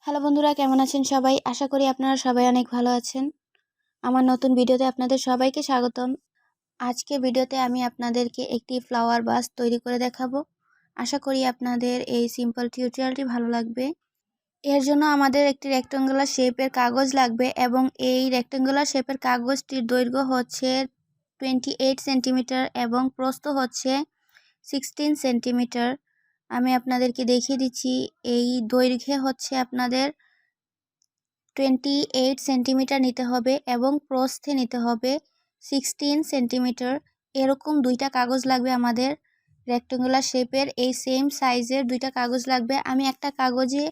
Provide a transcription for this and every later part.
Hello বন্ধুরা, কেমন আছেন সবাই? আশা করি আপনারা সবাই অনেক ভালো আছেন। আমার নতুন ভিডিওতে আপনাদের সবাইকে স্বাগতম। আজকে ভিডিওতে আমি আপনাদেরকে একটি ফ্লাওয়ার ভাস তৈরি করে দেখাবো। আশা করি আপনাদের এই সিম্পল টিউটোরিয়ালটি ভালো লাগবে। এর জন্য আমাদের একটি রেক্ট্যাঙ্গুলার শেপের কাগজ লাগবে এবং এই রেক্ট্যাঙ্গুলার শেপের কাগজটির দৈর্ঘ্য হচ্ছে 28 সেন্টিমিটার এবং প্রস্থ হচ্ছে 16 সেন্টিমিটার। আমি আপনাদেরকে দেখিয়ে দিচ্ছি, এই দৈর্ঘ্যে হচ্ছে আপনাদের 28 সেন্টিমিটার নিতে হবে এবং প্রস্থে নিতে হবে 16 সেন্টিমিটার। এরকম দুইটা কাগজ লাগবে আমাদের। রেক্ট্যাঙ্গুলার শেপের এই সেম সাইজের দুইটা কাগজ লাগবে। আমি একটা কাগজে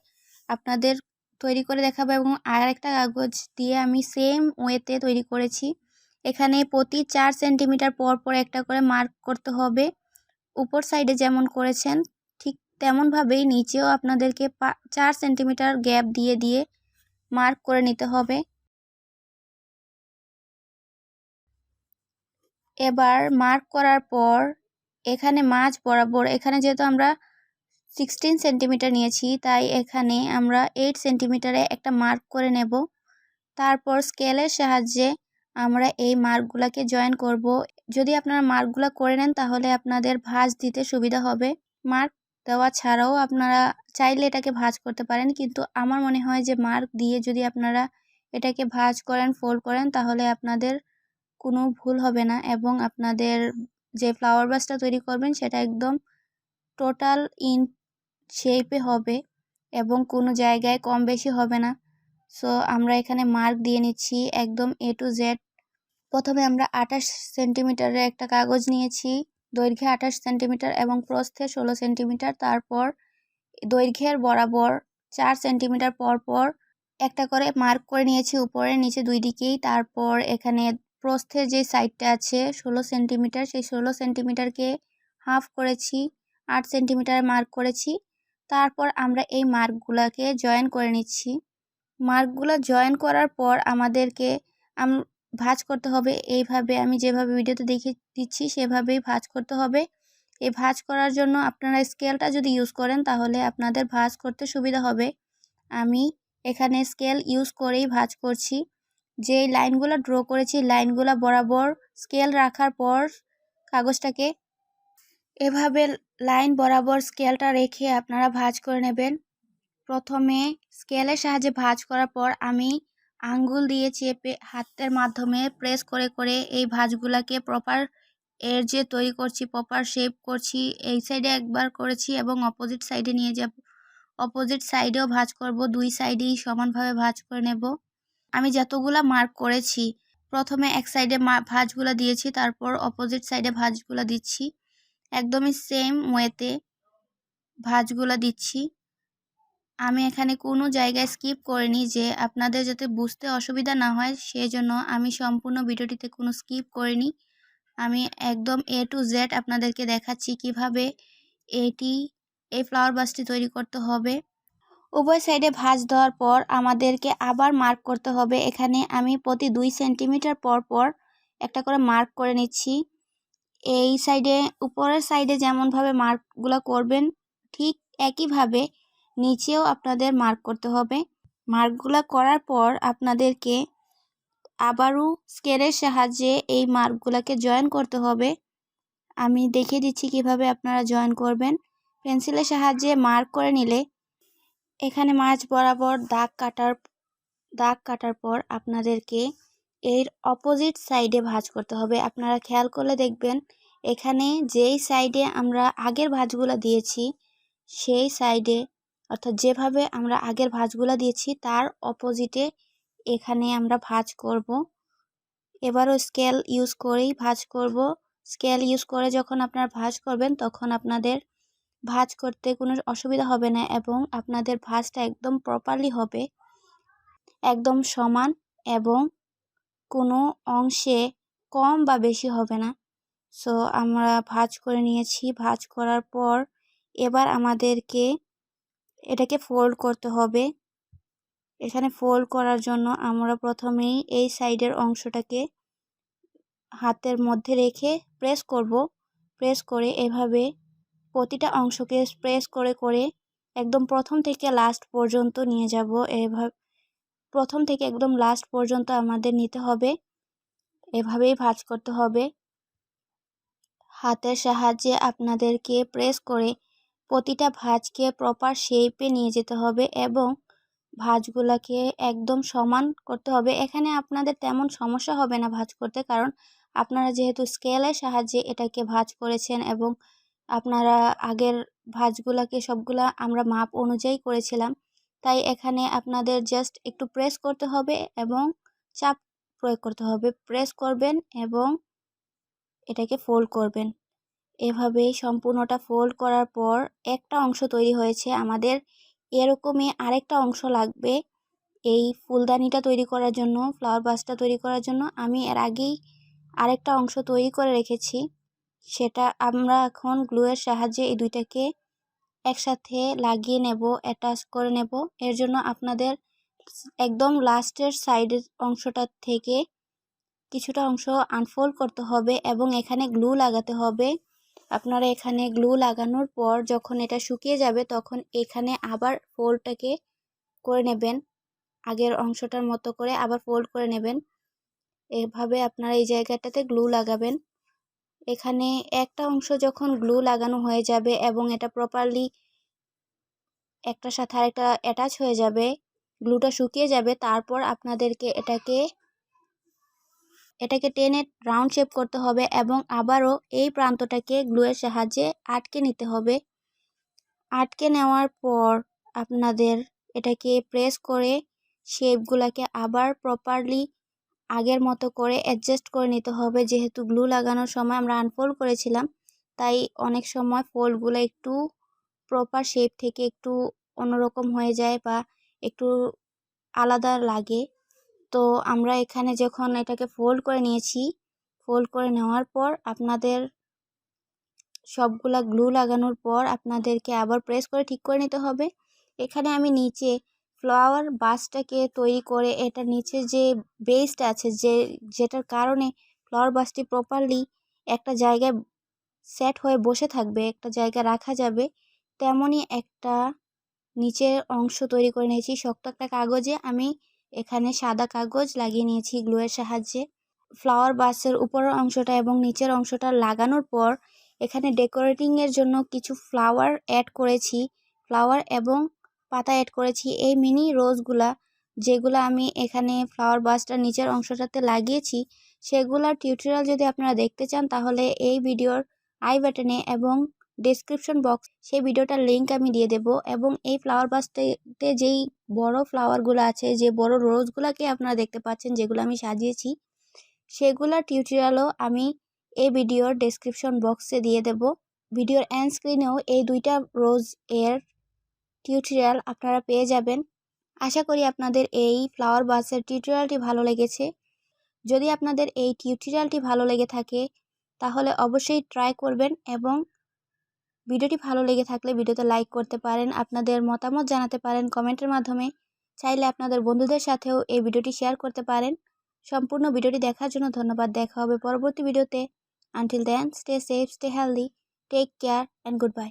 আপনাদের তৈরি করে দেখাবো এবং আর একটা কাগজ দিয়ে আমি সেম ওয়েতে তৈরি করেছি। এখানে প্রতি 4 সেন্টিমিটার পর পর একটা করে মার্ক করতে হবে। উপর সাইডে যেমন করেছেন ঠিক তেমনভাবেই নিচেও আপনাদেরকে 4 সেন্টিমিটার গ্যাপ দিয়ে দিয়ে মার্ক করে নিতে হবে। এবার মার্ক করার পর এখানে মাঝ বরাবর, এখানে যেহেতু আমরা 16 সেন্টিমিটার নিয়েছি তাই এখানে আমরা 8 সেন্টিমিটারে একটা মার্ক করে নেব। তারপর স্কেলের সাহায্যে আমরা এই মার্কগুলোকে জয়েন করব। যদি আপনারা মার্কগুলো করে নেন তাহলে আপনাদের ভাঁজ দিতে সুবিধা হবে। মার্ক দেওয়া ছাড়াও আপনারা চাইলে এটাকে ভাঁজ করতে পারেন, কিন্তু আমার মনে হয় যে মার্ক দিয়ে যদি আপনারা এটাকে ভাঁজ করেন, ফোল্ড করেন, তাহলে আপনাদের কোনো ভুল হবে না এবং আপনাদের যে ফ্লাওয়ার ভাসটা তৈরি করবেন সেটা একদম টোটাল ইন শেপে হবে এবং কোনো জায়গায় কম বেশি হবে না। সো আমরা এখানে মার্ক দিয়ে নিচ্ছি একদম A to Z। প্রথমে আমরা 28 সেন্টিমিটারের একটা কাগজ নিয়েছি, দৈর্ঘ্যে 28 সেন্টিমিটার এবং প্রস্থে 16 সেন্টিমিটার। তারপর দৈর্ঘ্যের বরাবর 4 সেন্টিমিটার পর পর একটা করে মার্ক করে নিয়েছি উপরে নিচে দুই দিকেই। তারপর এখানে প্রস্থের যে সাইডটা আছে 16 সেন্টিমিটার, সেই 16 সেন্টিমিটারকে হাফ করেছি, 8 সেন্টিমিটার মার্ক করেছি। তারপর আমরা এই মার্কগুলোকে জয়েন করে নিচ্ছি। মার্কগুলো জয়েন করার পর আমাদেরকে ভাঁজ করতে হবে। এইভাবে আমি যেভাবে ভিডিওতে দেখিয়ে দিচ্ছি সেভাবেই ভাঁজ করতে হবে। এই ভাঁজ করার জন্য আপনারা স্কেলটা যদি ইউজ করেন তাহলে আপনাদের ভাঁজ করতে সুবিধা হবে। আমি এখানে স্কেল ইউজ করেই ভাঁজ করছি। যেই লাইনগুলো ড্র করেছি লাইনগুলো বরাবর স্কেল রাখার পর কাগজটাকে এভাবে লাইন বরাবর স্কেলটা রেখে আপনারা ভাঁজ করে নেবেন। প্রথমে স্কেলের সাহায্যে ভাঁজ করার পর আমি আঙ্গুল দিয়ে চেপে হাতের মাধ্যমে প্রেস করে করে এই ভাঁজগুলোকে প্রপার এজে তৈরি করছি, প্রপার শেপ করছি। এই সাইডে একবার করেছি এবং অপোজিট সাইডে নিয়ে যাব, অপোজিট সাইডেও ভাঁজ করব, দুই সাইডেই সমানভাবে ভাঁজ করে নেব। আমি যতগুলা মার্ক করেছি প্রথমে এক সাইডে ভাঁজগুলো দিয়েছি, তারপর অপোজিট সাইডে ভাঁজগুলো দিচ্ছি, একদমই সেম ওয়েতে ভাঁজগুলো দিচ্ছি। আমি এখানে কোনো জায়গায় স্কিপ করিনি, যে আপনাদের যাতে বুঝতে অসুবিধা না হয় সেজন্য আমি সম্পূর্ণ ভিডিওটিতে কোনো স্কিপ করিনি। আমি একদম A to Z আপনাদেরকে দেখাচ্ছি কিভাবে এই ফ্লাওয়ার ভাসটি তৈরি করতে হবে। উভয় সাইডে ভাঁজ দেওয়ার পর আমাদেরকে আবার মার্ক করতে হবে। এখানে আমি প্রতি 2 সেন্টিমিটার পর পর একটা করে মার্ক করে নিচ্ছি। এই সাইডে উপরের সাইডে যেমনভাবে মার্কগুলো করবেন ঠিক একইভাবে নিচেও আপনাদের মার্ক করতে হবে। মার্কগুলো করার পর আপনাদেরকে আবারও স্কেলের সাহায্যে এই মার্কগুলোকে জয়েন করতে হবে। আমি দেখিয়ে দিচ্ছি কিভাবে আপনারা জয়েন করবেন। পেন্সিলের সাহায্যে মার্ক করে নিলে এখানে মাঝ বরাবর দাগ কাটার পর আপনাদেরকে এর অপোজিট সাইডে ভাঁজ করতে হবে। আপনারা খেয়াল করলে দেখবেন এখানে যেই সাইডে আমরা আগের ভাঁজগুলো দিয়েছি সেই সাইডে, অর্থাৎ যেভাবে আমরা আগের ভাঁজগুলো দিয়েছি তার অপোজিটে এখানে আমরা ভাঁজ করব। এবারও স্কেল ইউজ করেই ভাঁজ করব। স্কেল ইউজ করে যখন আপনারা ভাঁজ করবেন তখন আপনাদের ভাঁজ করতে কোনো অসুবিধা হবে না এবং আপনাদের ভাঁজটা একদম প্রপারলি হবে, একদম সমান এবং কোনো অংশে কম বা বেশি হবে না। সো আমরা ভাঁজ করে নিয়েছি। ভাঁজ করার পর এবার আমাদেরকে এটাকে ফোল্ড করতে হবে। এখানে ফোল্ড করার জন্য আমরা প্রথমেই এই সাইডের অংশটাকে হাতের মধ্যে রেখে প্রেস করব। প্রেস করে এভাবে প্রতিটা অংশকে প্রেস করে করে একদম প্রথম থেকে লাস্ট পর্যন্ত নিয়ে যাব। এভাবে প্রথম থেকে একদম লাস্ট পর্যন্ত আমাদের নিতে হবে। এভাবেই ভাঁজ করতে হবে। হাতের সাহায্যে আপনাদেরকে প্রেস করে প্রতিটা ভাঁজকে প্রপার শেপে নিয়ে যেতে হবে এবং ভাঁজগুলোকে একদম সমান করতে হবে। এখানে আপনাদের তেমন সমস্যা হবে না ভাঁজ করতে, কারণ আপনারা যেহেতু স্কেলের সাহায্যে এটাকে ভাঁজ করেছেন এবং আপনারা আগের ভাঁজগুলোকে সবগুলা আমরা মাপ অনুযায়ী করেছিলাম, তাই এখানে আপনাদের জাস্ট একটু প্রেস করতে হবে এবং চাপ প্রয়োগ করতে হবে। প্রেস করবেন এবং এটাকে ফোল্ড করবেন। এভাবেই সম্পূর্ণটা ফোল্ড করার পর একটা অংশ তৈরি হয়েছে। আমাদের এরকমই আরেকটা অংশ লাগবে এই ফুলদানিটা তৈরি করার জন্য, ফ্লাওয়ার ভাসটা তৈরি করার জন্য। আমি এর আগেই আরেকটা অংশ তৈরি করে রেখেছি, সেটা আমরা এখন গ্লুয়ের সাহায্যে এই দুইটাকে একসাথে লাগিয়ে নেব, অ্যাটাচ করে নেব। এর জন্য আপনাদের একদম লাস্টের সাইডের অংশটা থেকে কিছুটা অংশ আনফোল্ড করতে হবে এবং এখানে গ্লু লাগাতে হবে। আপনারা এখানে গ্লু লাগানোর পর যখন এটা শুকিয়ে যাবে তখন এখানে আবার ফোল্ডটাকে করে নেবেন, আগের অংশটার মতো করে আবার ফোল্ড করে নেবেন। এভাবে আপনারা এই জায়গাটাতে গ্লু লাগাবেন। এখানে একটা অংশ যখন গ্লু লাগানো হয়ে যাবে এবং এটা প্রপারলি একটার সাথে আরেকটা অ্যাটাচ হয়ে যাবে, গ্লুটা শুকিয়ে যাবে, তারপর আপনাদেরকে এটাকে টেনে রাউন্ড শেপ করতে হবে এবং আবারও এই প্রান্তটাকে গ্লুয়ের সাহায্যে আটকে নিতে হবে। আটকে নেওয়ার পর আপনাদের এটাকে প্রেস করে শেপগুলোকে আবার প্রপারলি আগের মতো করে অ্যাডজাস্ট করে নিতে হবে। যেহেতু গ্লু লাগানোর সময় আমরা আনফোল্ড করেছিলাম, তাই অনেক সময় ফোল্ডগুলো একটু প্রপার শেপ থেকে একটু অন্যরকম হয়ে যায় বা একটু আলাদা লাগে। তো আমরা এখানে যখন এটাকে ফোল্ড করে নিয়েছি, ফোল্ড করে নেওয়ার পর আপনাদের সবগুলা গ্লু লাগানোর পর আপনাদেরকে আবার প্রেস করে ঠিক করে নিতে হবে। এখানে আমি নিচে ফ্লাওয়ার বাসটাকে তৈরি করে এটার নিচে যে বেসটা আছে, যেটার কারণে ফ্লাওয়ার বাসটি প্রপারলি একটা জায়গায় সেট হয়ে বসে থাকবে, একটা জায়গায় রাখা যাবে, তেমনই একটা নিচের অংশ তৈরি করে নিয়েছি। শক্ত একটা কাগজে আমি এখানে সাদা কাগজ লাগিয়ে নিয়েছি গ্লুয়ের সাহায্যে। ফ্লাওয়ার বাসের উপরের অংশটা এবং নিচের অংশটা লাগানোর পর এখানে ডেকোরেটিংয়ের জন্য কিছু ফ্লাওয়ার অ্যাড করেছি, ফ্লাওয়ার এবং পাতা অ্যাড করেছি। এই মিনি রোজগুলা যেগুলো আমি এখানে ফ্লাওয়ার বাসটার নিচের অংশটাতে লাগিয়েছি, সেগুলোর টিউটোরিয়াল যদি আপনারা দেখতে চান তাহলে এই ভিডিওর আই বাটনে এবং ডেসক্রিপশন বক্স সেই ভিডিওটার লিঙ্ক আমি দিয়ে দেব। এবং এই ফ্লাওয়ার বাসটাতে যেই বড় ফ্লাওয়ারগুলো আছে, যে বড় রোজগুলোকে আপনারা দেখতে পাচ্ছেন যেগুলো আমি সাজিয়েছি, সেগুলোর টিউটোরিয়ালও আমি এই ভিডিওর ডেসক্রিপশন বক্সে দিয়ে দেব। ভিডিওর এন্ড স্ক্রিনেও এই দুইটা রোজ এর টিউটোরিয়াল আপনারা পেয়ে যাবেন। আশা করি আপনাদের এই ফ্লাওয়ার বাসের টিউটোরিয়ালটি ভালো লেগেছে। যদি আপনাদের এই টিউটোরিয়ালটি ভালো লেগে থাকে তাহলে অবশ্যই ট্রাই করবেন এবং ভিডিওটি ভালো লেগে থাকলে ভিডিওতে লাইক করতে পারেন, আপনাদের মতামত জানাতে পারেন কমেন্টের মাধ্যমে। চাইলে আপনাদের বন্ধুদের সাথেও এই ভিডিওটি শেয়ার করতে পারেন। সম্পূর্ণ ভিডিওটি দেখার জন্য ধন্যবাদ। দেখা হবে পরবর্তী ভিডিওতে। Until then, stay safe, stay healthy, take care and good by.